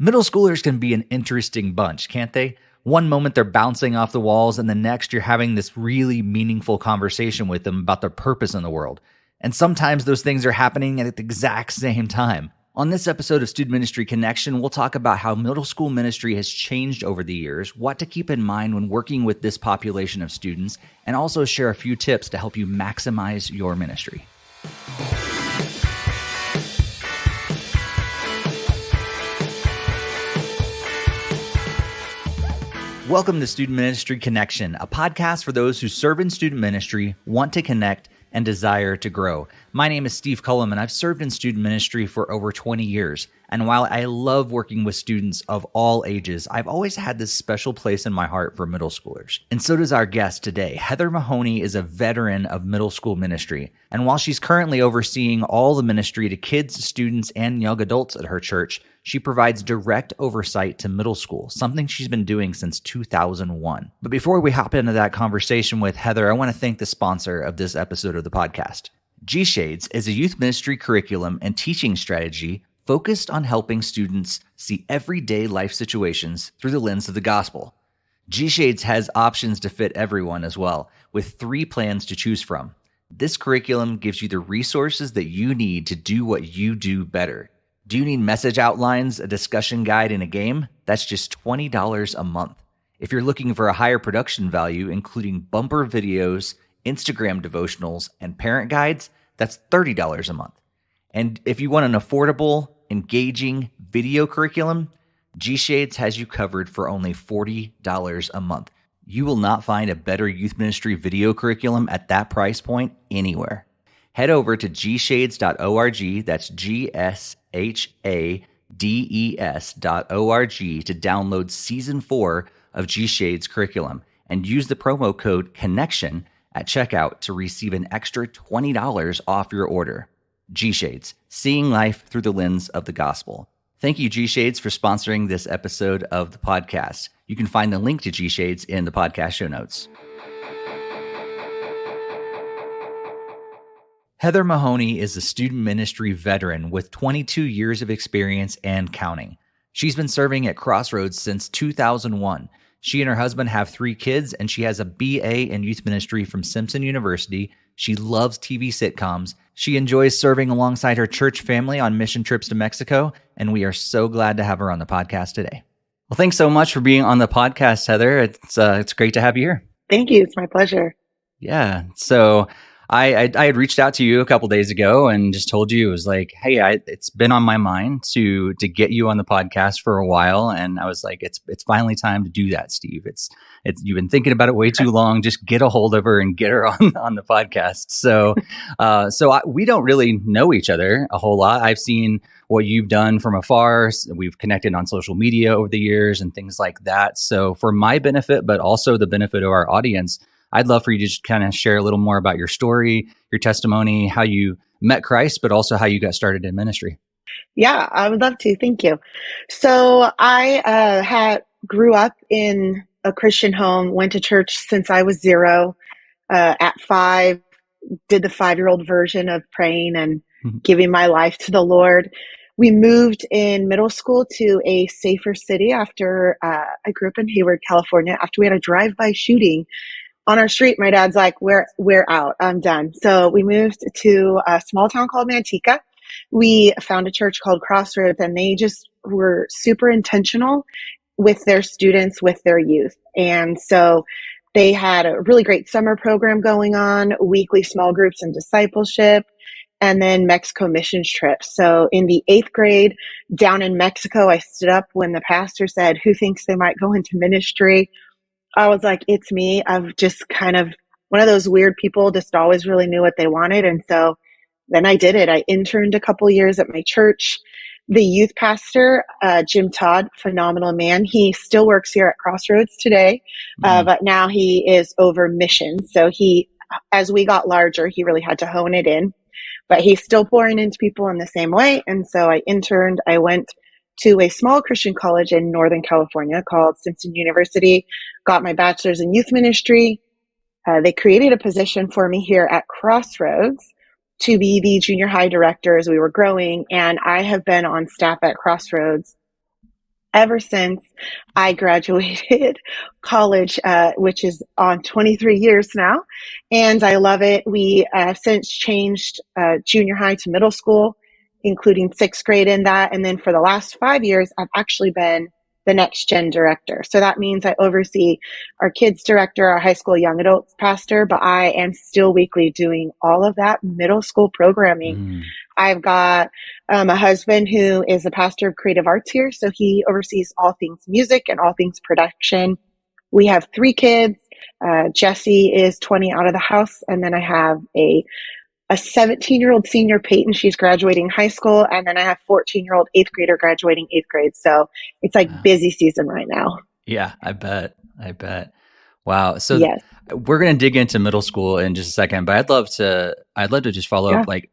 Middle schoolers can be an interesting bunch, can't they? One moment they're bouncing off the walls, and the next you're having this really meaningful conversation with them about their purpose in the world. And sometimes those things are happening at the exact same time. On this episode of Student Ministry Connection, we'll talk about how middle school ministry has changed over the years, what to keep in mind when working with this population of students, and also share a few tips to help you maximize your ministry. Welcome to Student Ministry Connection, a podcast for those who serve in student ministry, want to connect, and desire to grow. My name is Steve Cullum, and I've served in student ministry for over 20 years. And while I love working with students of all ages, I've always had this special place in my heart for middle schoolers. And so does our guest today. Heather Mahoney is a veteran of middle school ministry. And while she's currently overseeing all the ministry to kids, students, and young adults at her church, she provides direct oversight to middle school, something she's been doing since 2001. But before we hop into that conversation with Heather, I want to thank the sponsor of this episode of the podcast. G-Shades is a youth ministry curriculum and teaching strategy focused on helping students see everyday life situations through the lens of the gospel. G-Shades has options to fit everyone as well, with 3 plans to choose from. This curriculum gives you the resources that you need to do what you do better. Do you need message outlines, a discussion guide, and a game? That's just $20 a month. If you're looking for a higher production value, including bumper videos, Instagram devotionals, and parent guides, that's $30 a month. And if you want an affordable, engaging video curriculum, G-Shades has you covered for only $40 a month. You will not find a better youth ministry video curriculum at that price point anywhere. Head over to gshades.org, that's GSHADES.org, to download Season 4 of G-Shades curriculum and use the promo code CONNECTION at checkout to receive an extra $20 off your order. G-Shades, seeing life through the lens of the gospel. Thank you, G-Shades, for sponsoring this episode of the podcast. You can find the link to G-Shades in the podcast show notes. Heather Mahoney is a student ministry veteran with 22 years of experience and counting. She's been serving at Crossroads since 2001. She and her husband have 3 kids, and she has a BA in youth ministry from Simpson University. She loves TV sitcoms. She enjoys serving alongside her church family on mission trips to Mexico, and we are so glad to have her on the podcast today. Well, thanks so much for being on the podcast, Heather. It's great to have you here. Thank you. It's my pleasure. Yeah. So I had reached out to you a couple days ago and just told you, it was like, hey, it's been on my mind to get you on the podcast for a while. And I was like, it's finally time to do that, Steve. You've been thinking about it way too long. Just get a hold of her and get her on the podcast. So, we don't really know each other a whole lot. I've seen what you've done from afar. We've connected on social media over the years and things like that. So for my benefit, but also the benefit of our audience, I'd love for you to just kind of share a little more about your story, your testimony, how you met Christ, but also how you got started in ministry. Yeah, I would love to. Thank you. So I grew up in a Christian home, went to church since I was 0. At 5, did the 5-year-old version of praying and giving my life to the Lord. We moved in middle school to a safer city after I grew up in Hayward, California, after we had a drive-by shooting on our street. My dad's like, we're out. I'm done. So we moved to a small town called Manteca. We found a church called Crossroads, and they just were super intentional with their students, with their youth. And so they had a really great summer program going on, weekly small groups and discipleship, and then Mexico missions trips. So in the 8th grade down in Mexico, I stood up when the pastor said, who thinks they might go into ministry? I was like, it's me. I've just kind of one of those weird people, just always really knew what they wanted. And so then I did it. I interned a couple years at my church. The youth pastor, Jim Todd, phenomenal man. He still works here at Crossroads today, but now he is over missions. So as we got larger, he really had to hone it in, but he's still pouring into people in the same way. And so I interned. I went to a small Christian college in Northern California called Simpson University, got my bachelor's in youth ministry. They created a position for me here at Crossroads to be the junior high director as we were growing. And I have been on staff at Crossroads ever since I graduated college, which is on 23 years now. And I love it. We since changed junior high to middle school, including sixth grade in that. And then for the last 5 years, I've actually been the next gen director. So that means I oversee our kids director, our high school young adults pastor, but I am still weekly doing all of that middle school programming. Mm. I've got a husband who is a pastor of creative arts here. So he oversees all things music and all things production. We have 3 kids. Jesse is 20 out of the house. And then I have a 17-year-old senior, Peyton. She's graduating high school. And then I have 14-year-old eighth grader graduating eighth grade. So it's like busy season right now. Yeah, I bet. Wow. So yes. We're going to dig into middle school in just a second, but I'd love to just follow up. Like,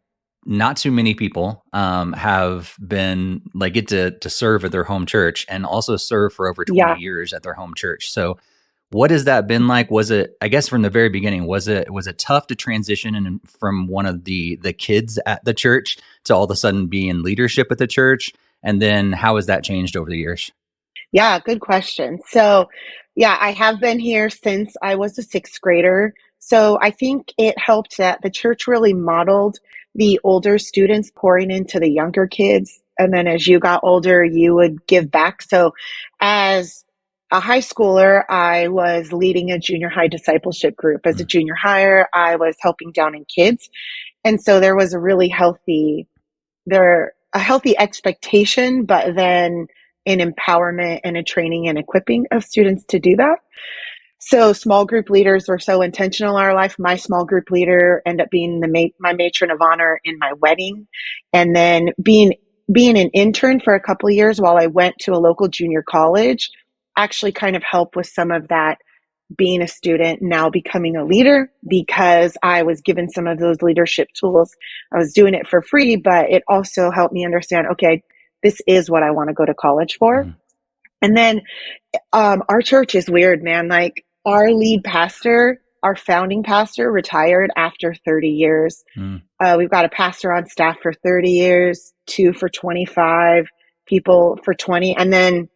not too many people have been like get to serve at their home church and also serve for over 20 years at their home church. So what has that been like? Was it, I guess from the very beginning, was it tough to transition from one of the kids at the church to all of a sudden be in leadership at the church? And then how has that changed over the years? Yeah, good question. So I have been here since I was a sixth grader. So I think it helped that the church really modeled the older students pouring into the younger kids. And then as you got older, you would give back. So as a high schooler, I was leading a junior high discipleship group. As a junior higher, I was helping down in kids. And so there was a really healthy expectation, but then an empowerment and a training and equipping of students to do that. So small group leaders were so intentional in our life. My small group leader ended up being my matron of honor in my wedding. And then being an intern for a couple of years while I went to a local junior college actually kind of helped with some of that, being a student, now becoming a leader, because I was given some of those leadership tools. I was doing it for free, but it also helped me understand, okay, this is what I want to go to college for. Mm. And then our church is weird, man. Like, our lead pastor, our founding pastor, retired after 30 years. Mm. We've got a pastor on staff for 30 years, 2 for 25, people for 20. And then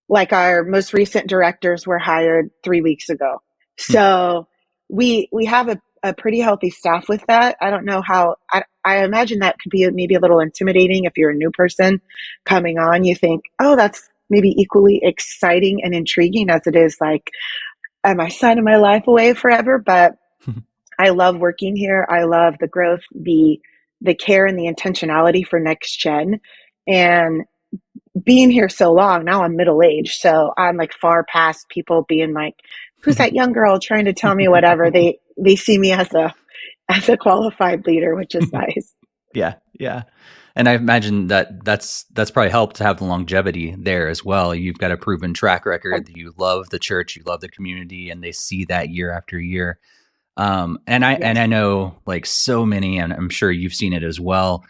like our most recent directors were hired 3 weeks ago. So we have a pretty healthy staff with that. I don't know how, I imagine that could be maybe a little intimidating if you're a new person coming on. You think, oh, that's maybe equally exciting and intriguing as it is like, am I signing my life away forever? But I love working here. I love the growth, the care and the intentionality for next gen. And being here so long, now I'm middle-aged. So I'm like far past people being like, who's that young girl trying to tell me whatever? They see me as a qualified leader, which is nice. Yeah. And I imagine that's probably helped to have the longevity there as well. You've got a proven track record that you love the church, you love the community, and they see that year after year. And I know like so many, and I'm sure you've seen it as well.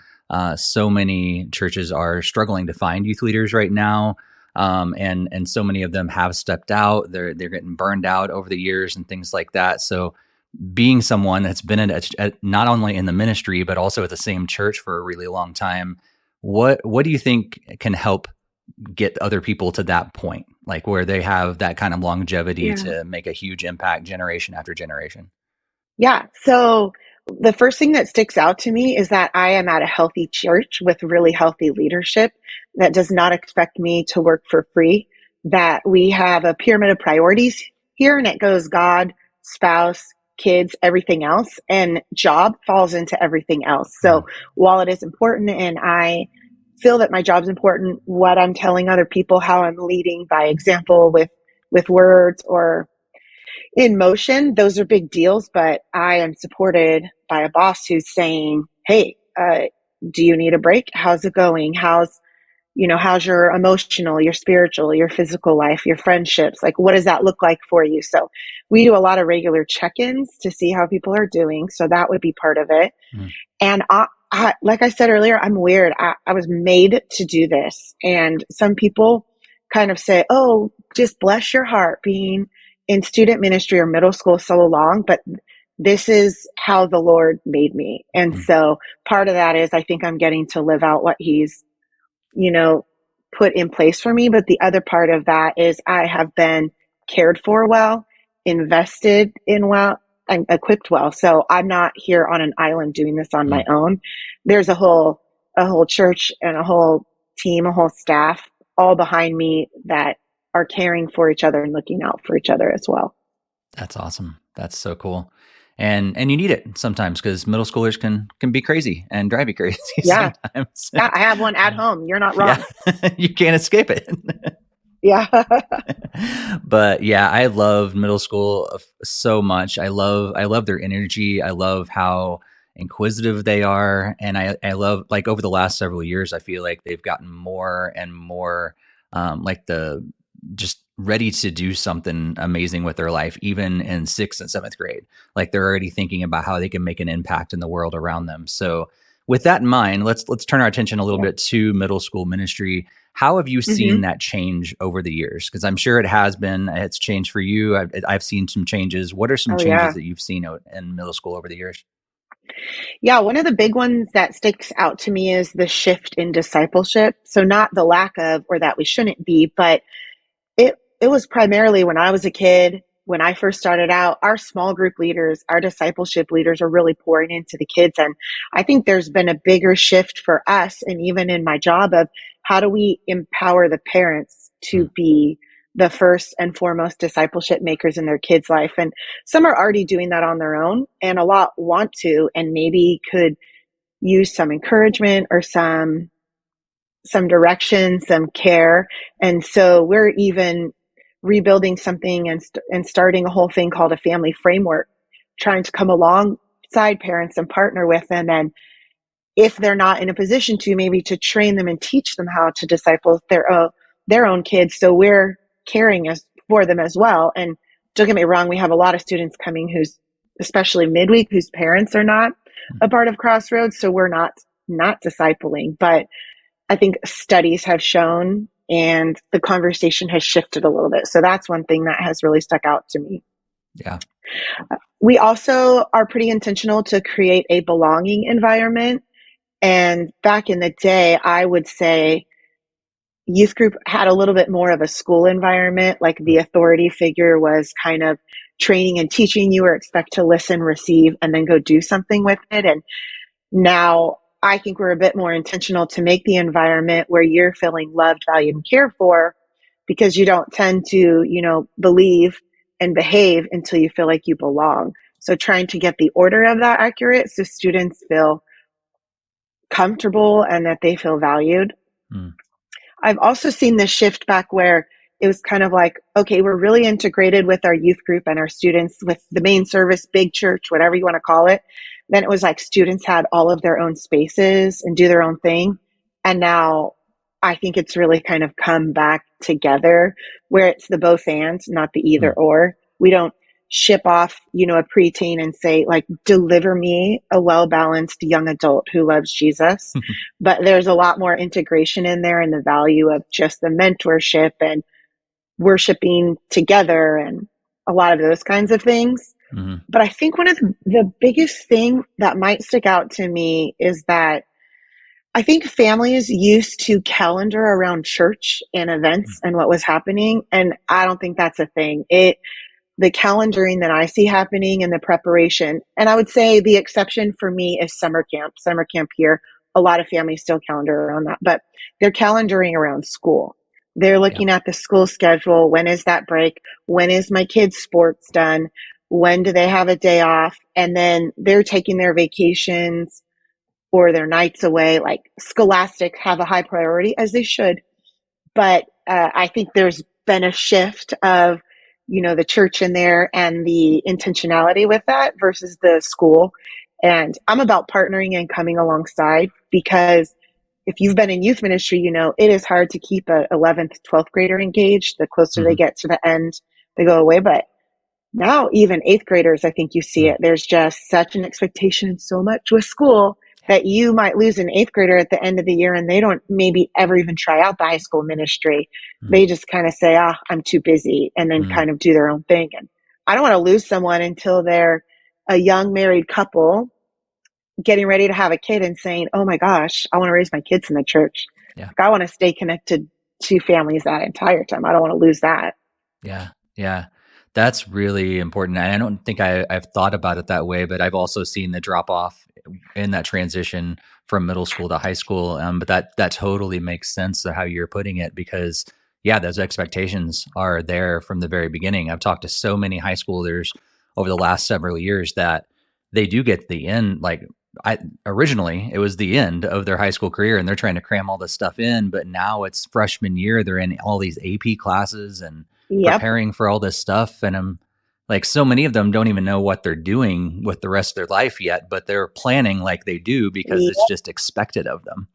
So many churches are struggling to find youth leaders right now. And so many of them have stepped out. They're getting burned out over the years and things like that. So being someone that's been not only in the ministry, but also at the same church for a really long time, what do you think can help get other people to that point, like where they have that kind of longevity to make a huge impact generation after generation? Yeah. So the first thing that sticks out to me is that I am at a healthy church with really healthy leadership that does not expect me to work for free, that we have a pyramid of priorities here, and it goes God, spouse, kids, everything else, and job falls into everything else. So while it is important, and I feel that my job's important, what I'm telling other people, how I'm leading by example with words or in motion, those are big deals. But I am supported by a boss who's saying, hey, do you need a break? How's it going? How's your emotional, your spiritual, your physical life, your friendships? Like, what does that look like for you? So we do a lot of regular check-ins to see how people are doing. So that would be part of it. And I, like I said earlier, I'm weird. I was made to do this. And some people kind of say, oh, just bless your heart being in student ministry or middle school so long, but this is how the Lord made me. And so part of that is I think I'm getting to live out what he's, put in place for me. But the other part of that is I have been cared for well, invested in well, and equipped well. So I'm not here on an island doing this on my own. There's a whole church and a whole team, a whole staff all behind me that are caring for each other and looking out for each other as well. That's awesome. That's so cool. And you need it sometimes because middle schoolers can be crazy and drive you crazy sometimes. Yeah, I have one at home. You're not wrong. Yeah. You can't escape it. Yeah. But yeah, I love middle school so much. I love their energy. I love how inquisitive they are. And I love, like, over the last several years, I feel like they've gotten more and more just ready to do something amazing with their life, even in 6th and 7th grade. Like, they're already thinking about how they can make an impact in the world around them. So with that in mind, let's turn our attention a little bit to middle school ministry. How have you seen that change over the years? Because I'm sure it's changed for you. I've seen some changes. What are some changes that you've seen in middle school over the years? Yeah, one of the big ones that sticks out to me is the shift in discipleship. So not the lack of, or that we shouldn't be, but it was primarily when I was a kid, when I first started out, our small group leaders, our discipleship leaders are really pouring into the kids. And I think there's been a bigger shift for us, and even in my job, of how do we empower the parents to be the first and foremost discipleship makers in their kids' life. And some are already doing that on their own, and a lot want to, and maybe could use some encouragement or some direction, some care. And so we're even rebuilding something and starting a whole thing called a family framework, trying to come alongside parents and partner with them. And if they're not in a position to, maybe to train them and teach them how to disciple their own kids. So we're caring for them as well. And don't get me wrong, we have a lot of students coming who's, especially midweek, whose parents are not a part of Crossroads. So we're not discipling, but I think studies have shown, and the conversation has shifted a little bit. So that's one thing that has really stuck out to me. Yeah. We also are pretty intentional to create a belonging environment. And back in the day, I would say youth group had a little bit more of a school environment. Like, the authority figure was kind of training and teaching. You were expected to listen, receive, and then go do something with it. And now I think we're a bit more intentional to make the environment where you're feeling loved, valued, and cared for, because you don't tend to, believe and behave until you feel like you belong. So trying to get the order of that accurate so students feel comfortable and that they feel valued. I've also seen this shift back where it was kind of like, okay, we're really integrated with our youth group and our students with the main service, big church, whatever you want to call it. Then it was like students had all of their own spaces and do their own thing. And now I think it's really kind of come back together where it's the both and, not the either or. We don't ship off, a preteen and say, like, deliver me a well-balanced young adult who loves Jesus. But there's a lot more integration in there, and the value of just the mentorship and worshiping together and a lot of those kinds of things. But I think one of the biggest thing that might stick out to me is that I think families used to calendar around church and events and what was happening. And I don't think that's a thing. The calendaring that I see happening and the preparation, and I would say the exception for me is summer camp here. A lot of families still calendar around that, but they're calendaring around school. They're looking at the school schedule. When is that break? When is my kid's sports done? When do they have a day off? And then they're taking their vacations or their nights away. Like, Scholastic have a high priority, as they should. But I think there's been a shift of, the church in there and the intentionality with that versus the school. And I'm about partnering and coming alongside, because if you've been in youth ministry, it is hard to keep a 11th, 12th grader engaged. The closer they get to the end, they go away. But now even 8th graders, I think you see it. There's just such an expectation and so much with school that you might lose an 8th grader at the end of the year, and they don't maybe ever even try out the high school ministry. They just kind of say, I'm too busy, and then kind of do their own thing. And I don't want to lose someone until they're a young married couple getting ready to have a kid and saying, oh my gosh, I want to raise my kids in the church. Yeah. Like, I want to stay connected to families that entire time. I don't want to lose that. Yeah. Yeah. That's really important. And I don't think I've thought about it that way, but I've also seen the drop off in that transition from middle school to high school. But that totally makes sense to how you're putting it, because yeah, those expectations are there from the very beginning. I've talked to so many high schoolers over the last several years that they do get to the end. Like originally it was the end of their high school career and they're trying to cram all this stuff in, but now it's freshman year. They're in all these AP classes and Yep. preparing for all this stuff. And I'm like, so many of them don't even know what they're doing with the rest of their life yet, but they're planning like they do because it's just expected of them.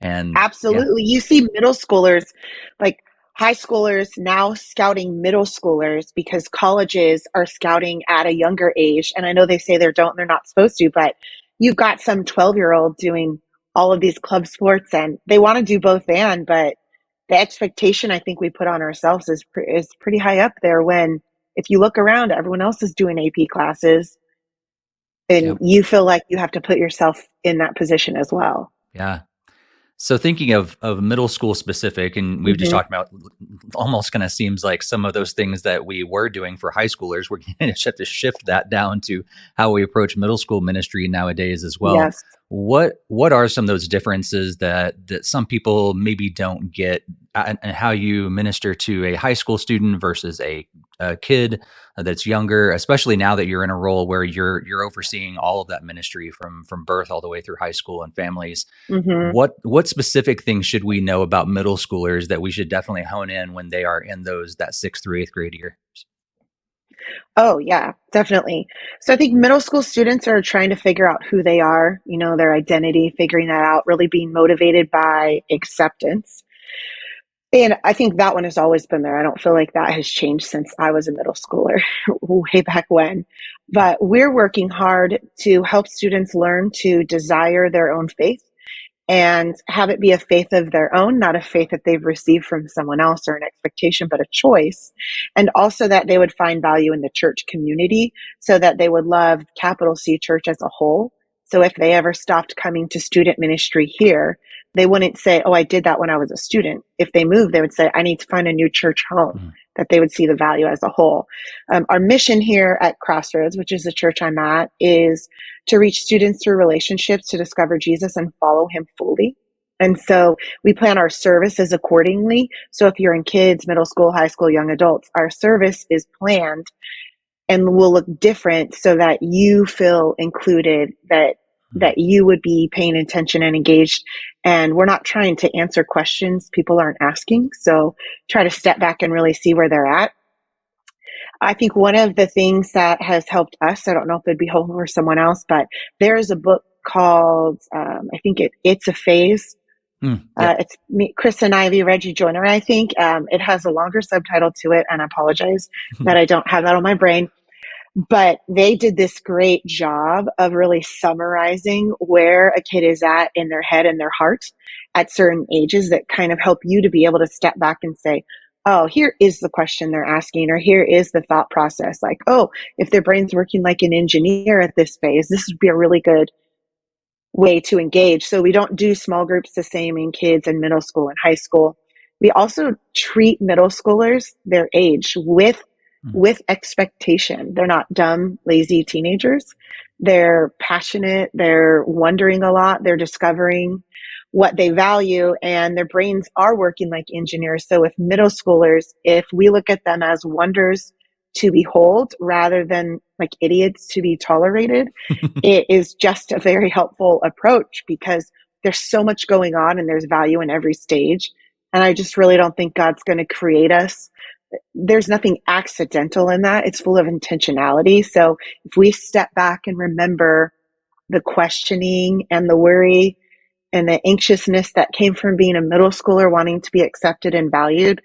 And Absolutely. You see middle schoolers, like high schoolers now scouting middle schoolers because colleges are scouting at a younger age. And I know they say they're not supposed to, but you've got some 12-year-old doing all of these club sports and they want to do both but the expectation I think we put on ourselves is pretty high up there when if you look around, everyone else is doing AP classes and you feel like you have to put yourself in that position as well. Yeah. So thinking of middle school specific, and we've just talked about, almost kind of seems like some of those things that we were doing for high schoolers, we're going to have to shift that down to how we approach middle school ministry nowadays as well. Yes. What are some of those differences that some people maybe don't get, and how you minister to a high school student versus a kid that's younger, especially now that you're in a role where you're overseeing all of that ministry from birth all the way through high school and families. What specific things should we know about middle schoolers that we should definitely hone in when they are in that 6th through 8th grade years? Oh, yeah, definitely. So I think middle school students are trying to figure out who they are, their identity, figuring that out, really being motivated by acceptance. And I think that one has always been there. I don't feel like that has changed since I was a middle schooler way back when. But we're working hard to help students learn to desire their own faith and have it be a faith of their own, not a faith that they've received from someone else or an expectation, but a choice. And also that they would find value in the church community so that they would love capital C church as a whole. So if they ever stopped coming to student ministry here, they wouldn't say, oh, I did that when I was a student. If they moved, they would say, I need to find a new church home, that they would see the value as a whole. Our mission here at Crossroads, which is the church I'm at, is to reach students through relationships to discover Jesus and follow him fully. And so we plan our services accordingly. So if you're in kids, middle school, high school, young adults, our service is planned and will look different so that you feel included, that you would be paying attention and engaged. And we're not trying to answer questions people aren't asking. So try to step back and really see where they're at. I think one of the things that has helped us, I don't know if it'd be helpful for someone else, but there is a book called, I think It's a Phase. It's me, Chris and Ivy, Reggie Joyner, I think. It has a longer subtitle to it, and I apologize that I don't have that on my brain. But they did this great job of really summarizing where a kid is at in their head and their heart at certain ages that kind of help you to be able to step back and say, oh, here is the question they're asking, or here is the thought process. Like, oh, if their brain's working like an engineer at this phase, this would be a really good way to engage. So we don't do small groups the same in kids in middle school and high school. We also treat middle schoolers their age with expectation. They're not dumb, lazy teenagers. They're passionate. They're wondering a lot. They're discovering what they value, and their brains are working like engineers. So with middle schoolers, if we look at them as wonders to behold rather than like idiots to be tolerated, it is just a very helpful approach because there's so much going on and there's value in every stage. And I just really don't think God's going to create us. There's nothing accidental in that. It's full of intentionality. So if we step back and remember the questioning and the worry and the anxiousness that came from being a middle schooler wanting to be accepted and valued,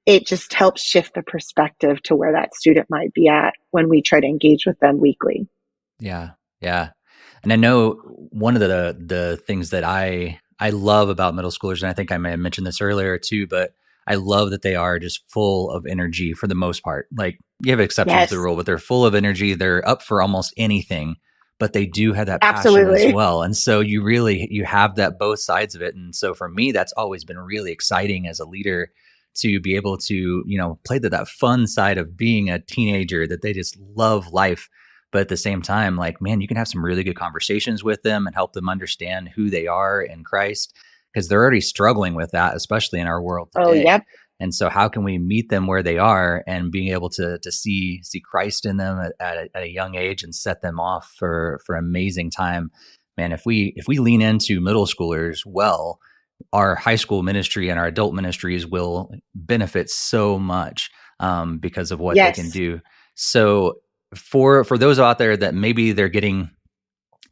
it just helps shift the perspective to where that student might be at when we try to engage with them weekly. Yeah. Yeah. And I know one of the things that I love about middle schoolers, and I think I may have mentioned this earlier too, but I love that they are just full of energy for the most part. Like, you have exceptions to the rule, but they're full of energy. They're up for almost anything, but they do have that passion as Absolutely. well. And so you have that both sides of it. And so for me, that's always been really exciting as a leader to be able to, play that fun side of being a teenager, that they just love life. But at the same time, like, man, you can have some really good conversations with them and help them understand who they are in Christ, because they're already struggling with that, especially in our world today. Oh, yep. And so how can we meet them where they are and being able to see Christ in them at a young age and set them off for amazing time? Man, if we lean into middle schoolers well, our high school ministry and our adult ministries will benefit so much because of what they can do. So for those out there that maybe they're getting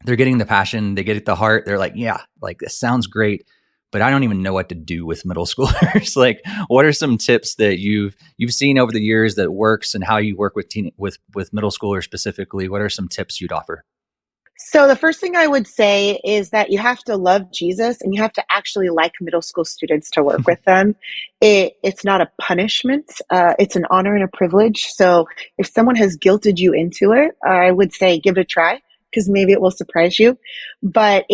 the passion, they get the heart, they're like, yeah, like this sounds great, but I don't even know what to do with middle schoolers. Like, what are some tips that you've seen over the years that works, and how you work with middle schoolers specifically? What are some tips you'd offer? So the first thing I would say is that you have to love Jesus, and you have to actually like middle school students to work with them. It's not a punishment. It's an honor and a privilege. So if someone has guilted you into it, I would say give it a try, because maybe it will surprise you. But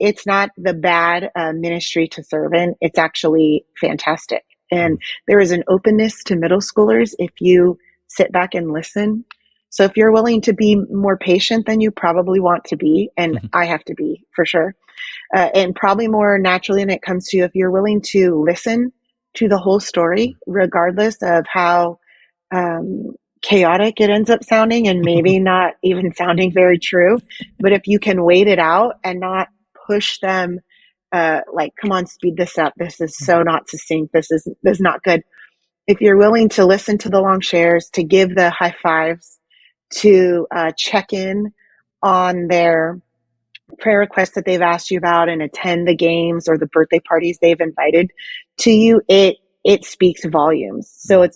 it's not the bad ministry to serve in. It's actually fantastic. And there is an openness to middle schoolers if you sit back and listen. So if you're willing to be more patient than you probably want to be, and I have to be for sure, and probably more naturally than it comes to you, if you're willing to listen to the whole story, regardless of how chaotic it ends up sounding, and maybe not even sounding very true, but if you can wait it out and not push them, like, come on, speed this up. This is so not succinct. This is not good. If you're willing to listen to the long shares, to give the high fives, to check in on their prayer requests that they've asked you about, and attend the games or the birthday parties they've invited to you, it speaks volumes. So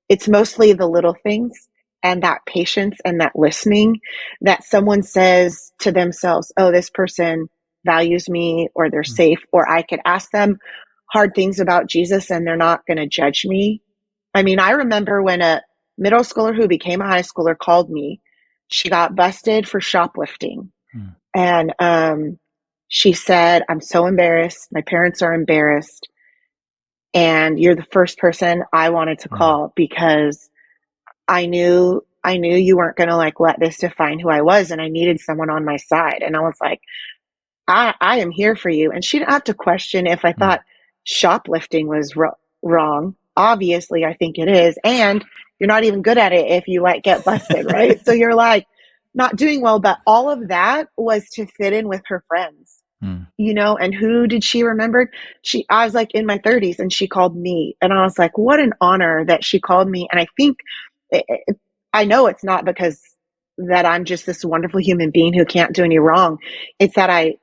it's mostly the little things and that patience and that listening, that someone says to themselves, oh, this person values me, or they're safe, or I could ask them hard things about Jesus and they're not going to judge me. I mean, I remember when a middle schooler who became a high schooler called me. She got busted for shoplifting. And she said, I'm so embarrassed. My parents are embarrassed. And you're the first person I wanted to call, because I knew you weren't going to let this define who I was. And I needed someone on my side. And I was like, I am here for you. And she didn't have to question if I thought shoplifting was wrong. Obviously, I think it is. And you're not even good at it if you get busted, right? So you're not doing well. But all of that was to fit in with her friends, and who did she remember? I was in my 30s, and she called me, and I was like, what an honor that she called me. And I think, I know it's not because that I'm just this wonderful human being who can't do any wrong. It's that I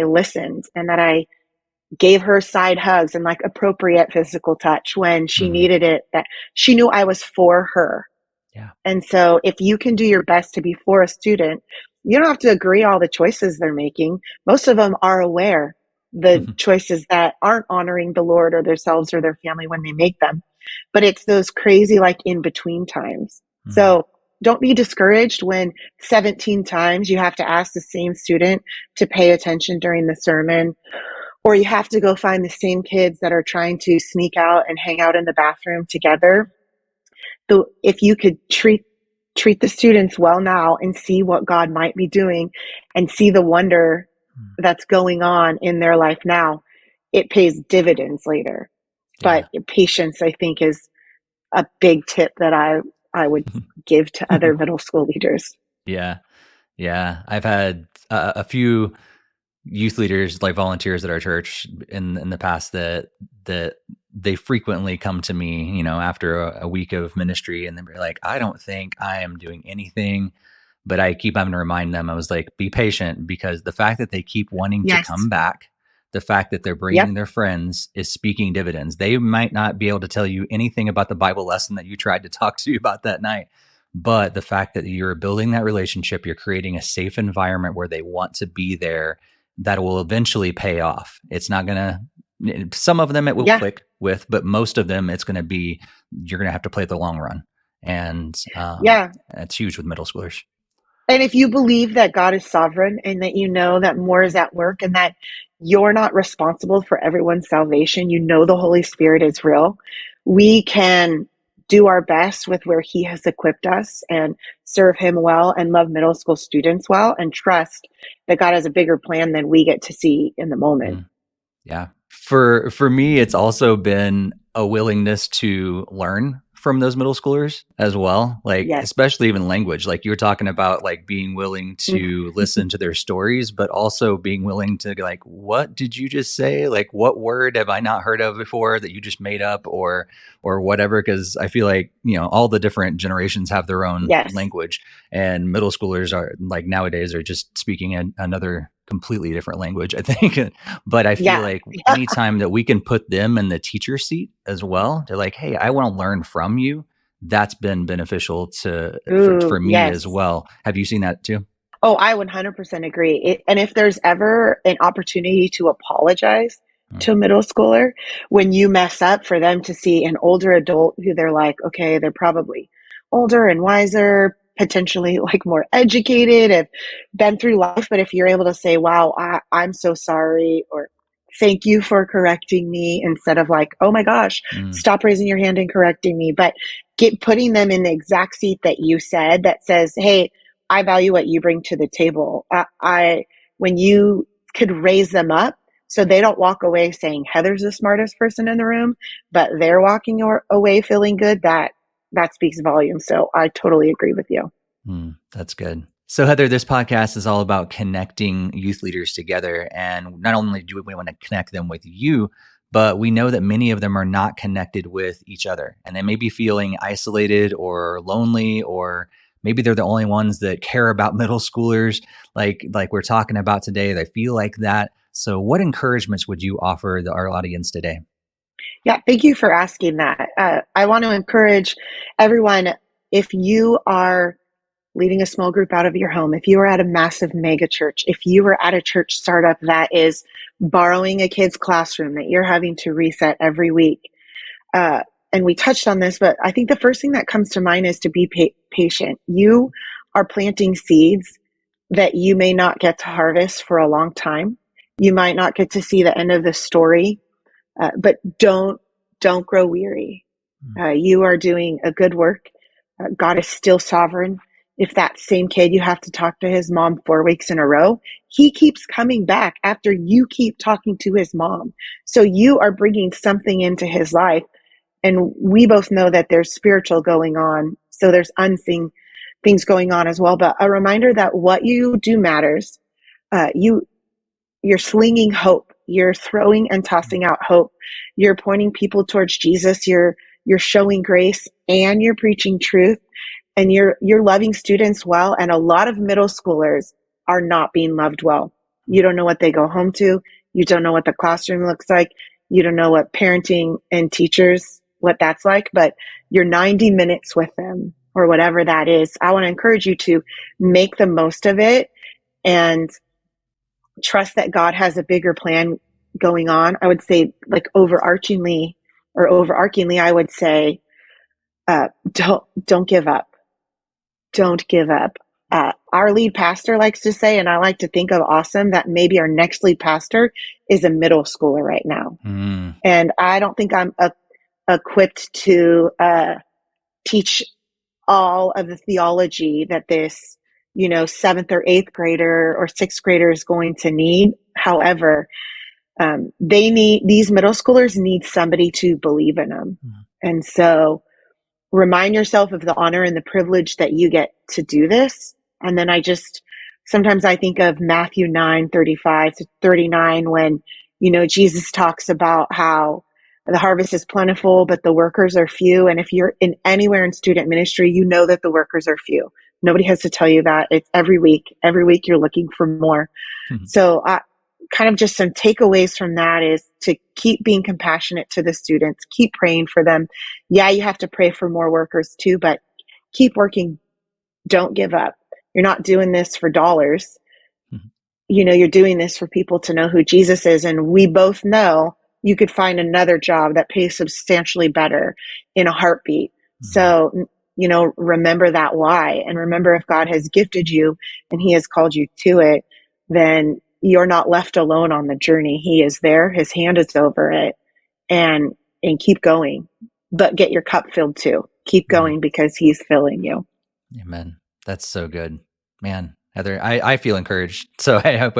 listened, and that I gave her side hugs and appropriate physical touch when she needed it, that she knew I was for her. Yeah. And so if you can do your best to be for a student, you don't have to agree all the choices they're making. Most of them are aware the choices that aren't honoring the Lord or themselves or their family when they make them. But it's those crazy in between times. So don't be discouraged when 17 times you have to ask the same student to pay attention during the sermon, or you have to go find the same kids that are trying to sneak out and hang out in the bathroom together. So if you could treat the students well now, and see what God might be doing, and see the wonder that's going on in their life now, it pays dividends later. Yeah. But patience, I think, is a big tip that I would give to other middle school leaders. Yeah. Yeah. I've had a few youth leaders, volunteers at our church in the past, that they frequently come to me, after a week of ministry, and they're like, I don't think I am doing anything, but I keep having to remind them. I was like, be patient, because the fact that they keep wanting to come back, the fact that they're bringing their friends, is speaking dividends. They might not be able to tell you anything about the Bible lesson that you tried to talk to you about that night, but the fact that you're building that relationship, you're creating a safe environment where they want to be there, that will eventually pay off. It's not going to, some of them it will click with, but most of them it's going to be, you're going to have to play the long run. And it's huge with middle schoolers. And if you believe that God is sovereign and that you know that more is at work and that you're not responsible for everyone's salvation, you know the Holy Spirit is real, we can do our best with where He has equipped us and serve Him well and love middle school students well and trust that God has a bigger plan than we get to see in the moment. Yeah. For me, it's also been a willingness to learn from those middle schoolers as well. Like, Yes. especially even language, like you were talking about, like being willing to listen to their stories, but also being willing to like, what did you just say? Like, what word have I not heard of before that you just made up or whatever? Cause I feel like, all the different generations have their own Yes. language, and middle schoolers are like nowadays are just speaking another completely different language, I think. But I feel like anytime that we can put them in the teacher seat as well, they're like, hey, I want to learn from you. That's been beneficial for me as well. Have you seen that too? Oh, I 100% agree. And if there's ever an opportunity to apologize to a middle schooler, when you mess up, for them to see an older adult who they're like, okay, they're probably older and wiser, potentially like more educated, have been through life. But if you're able to say, wow, I'm so sorry, or thank you for correcting me, instead of like, oh my gosh, stop raising your hand and correcting me, but putting them in the exact seat that you said, that says, hey, I value what you bring to the table. When you could raise them up so they don't walk away saying Heather's the smartest person in the room, but they're walking away feeling good, that speaks volumes. So I totally agree with you. That's good. So Heather, this podcast is all about connecting youth leaders together. And not only do we want to connect them with you, but we know that many of them are not connected with each other. And they may be feeling isolated or lonely, or maybe they're the only ones that care about middle schoolers like we're talking about today. They feel like that. So what encouragements would you offer our audience today? Yeah, thank you for asking that. I want to encourage everyone, if you are leading a small group out of your home, if you are at a massive mega church, if you are at a church startup that is borrowing a kid's classroom that you're having to reset every week, and we touched on this, but I think the first thing that comes to mind is to be patient. You are planting seeds that you may not get to harvest for a long time. You might not get to see the end of the story, but don't grow weary. You are doing a good work. God is still sovereign. If that same kid, you have to talk to his mom 4 weeks in a row, he keeps coming back after you keep talking to his mom. So you are bringing something into his life. And we both know that there's spiritual going on. So there's unseen things going on as well. But a reminder that what you do matters. You're slinging hope. You're throwing and tossing out hope. You're pointing people towards Jesus. You're showing grace, and you're preaching truth, and you're loving students well. And a lot of middle schoolers are not being loved well. You don't know what they go home to. You don't know what the classroom looks like. You don't know what parenting and teachers, what that's like, but you're 90 minutes with them or whatever that is. I want to encourage you to make the most of it and trust that God has a bigger plan going on. I would say, like, overarchingly, I would say, don't give up. Don't give up. Our lead pastor likes to say, and I like to think of awesome, that maybe our next lead pastor is a middle schooler right now. And I don't think I'm equipped to teach all of the theology that this, 7th or 8th grader or 6th grader is going to need. However, these middle schoolers need somebody to believe in them. And so remind yourself of the honor and the privilege that you get to do this. And then sometimes I think of Matthew 9:35-39, when, Jesus talks about how the harvest is plentiful, but the workers are few. And if you're anywhere in student ministry, you know that the workers are few. Nobody has to tell you that. It's every week you're looking for more. So kind of just some takeaways from that is to keep being compassionate to the students, keep praying for them. Yeah, you have to pray for more workers too, but keep working. Don't give up. You're not doing this for dollars. You're doing this for people to know who Jesus is. And we both know you could find another job that pays substantially better in a heartbeat. So, remember that why, and remember if God has gifted you and he has called you to it, then you're not left alone on the journey. He is there. His hand is over it, and keep going, but get your cup filled too. Keep going because he's filling you. Amen. That's so good, man. Heather, I feel encouraged. So I hope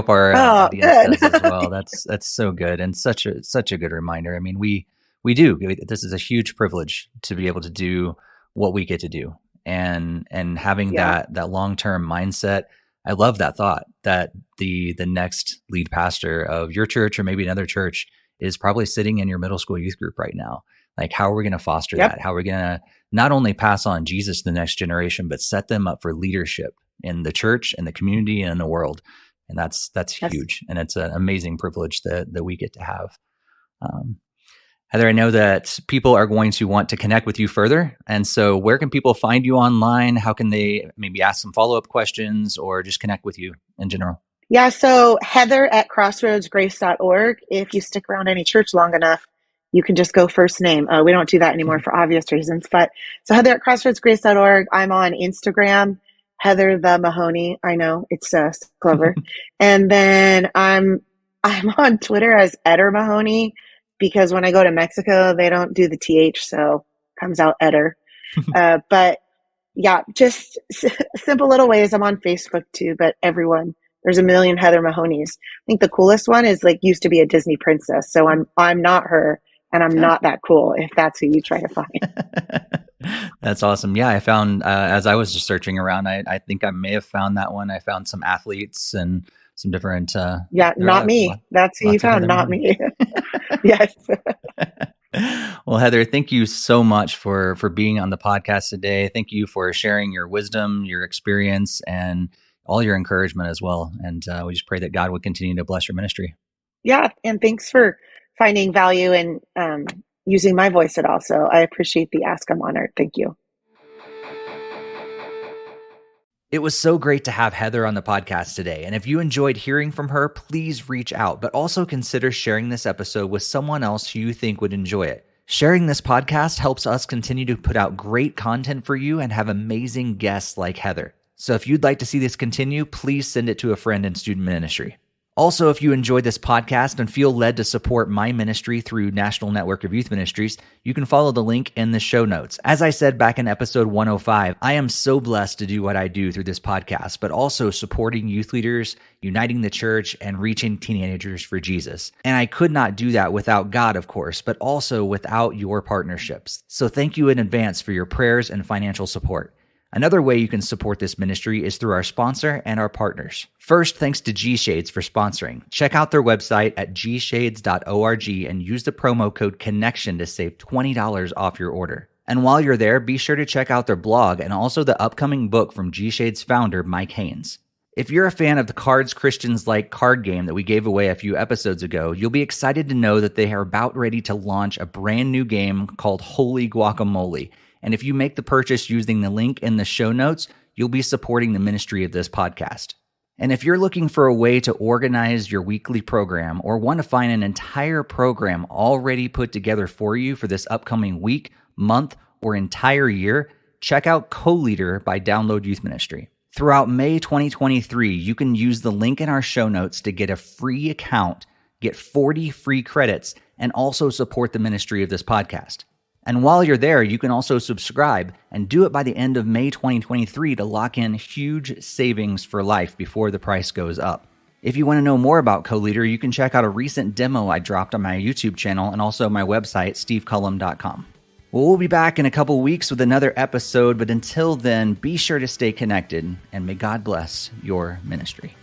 our audience does as well. That's so good, and such a good reminder. I mean, we do. This is a huge privilege to be able to do what we get to do, and having that long-term mindset. I love that thought that the next lead pastor of your church or maybe another church is probably sitting in your middle school youth group right now. Like, how are we going to foster that? How are we going to not only pass on Jesus to the next generation, but set them up for leadership in the church and the community and in the world? And that's huge. And it's an amazing privilege that we get to have. Heather, I know that people are going to want to connect with you further. And so where can people find you online? How can they maybe ask some follow-up questions or just connect with you in general? Yeah, so Heather at crossroadsgrace.org. If you stick around any church long enough, you can just go first name. We don't do that anymore for obvious reasons. But so Heather at crossroadsgrace.org. I'm on Instagram, Heather the Mahoney. I know it's clever. And then I'm on Twitter as Heather Mahoney, because when I go to Mexico, they don't do the TH, so it comes out Heather. But yeah, just simple little ways. I'm on Facebook too, but everyone, there's a million Heather Mahonies. I think the coolest one is used to be a Disney princess. So I'm not her, and I'm not that cool if that's who you try to find. That's awesome. Yeah, I found, as I was just searching around, I think I may have found that one. I found some athletes and some different... not me. That's who you found, not me. Yes. Well, Heather, thank you so much for being on the podcast today. Thank you for sharing your wisdom, your experience, and all your encouragement as well. And we just pray that God would continue to bless your ministry. Yeah. And thanks for finding value in using my voice at all. So I appreciate the ask. I'm honored. Thank you. It was so great to have Heather on the podcast today. And if you enjoyed hearing from her, please reach out, but also consider sharing this episode with someone else who you think would enjoy it. Sharing this podcast helps us continue to put out great content for you and have amazing guests like Heather. So if you'd like to see this continue, please send it to a friend in student ministry. Also, if you enjoyed this podcast and feel led to support my ministry through National Network of Youth Ministries, you can follow the link in the show notes. As I said back in episode 105, I am so blessed to do what I do through this podcast, but also supporting youth leaders, uniting the church, and reaching teenagers for Jesus. And I could not do that without God, of course, but also without your partnerships. So thank you in advance for your prayers and financial support. Another way you can support this ministry is through our sponsor and our partners. First, thanks to G-Shades for sponsoring. Check out their website at gshades.org and use the promo code CONNECTION to save $20 off your order. And while you're there, be sure to check out their blog and also the upcoming book from G-Shades founder Mike Haynes. If you're a fan of the Cards Christians Like card game that we gave away a few episodes ago, you'll be excited to know that they are about ready to launch a brand new game called Holy Guacamole. And if you make the purchase using the link in the show notes, you'll be supporting the ministry of this podcast. And if you're looking for a way to organize your weekly program or want to find an entire program already put together for you for this upcoming week, month, or entire year, check out Co-Leader by Download Youth Ministry. Throughout May 2023, you can use the link in our show notes to get a free account, get 40 free credits, and also support the ministry of this podcast. And while you're there, you can also subscribe and do it by the end of May 2023 to lock in huge savings for life before the price goes up. If you want to know more about Co-Leader, you can check out a recent demo I dropped on my YouTube channel and also my website, stevecullum.com. Well, we'll be back in a couple weeks with another episode, but until then, be sure to stay connected and may God bless your ministry.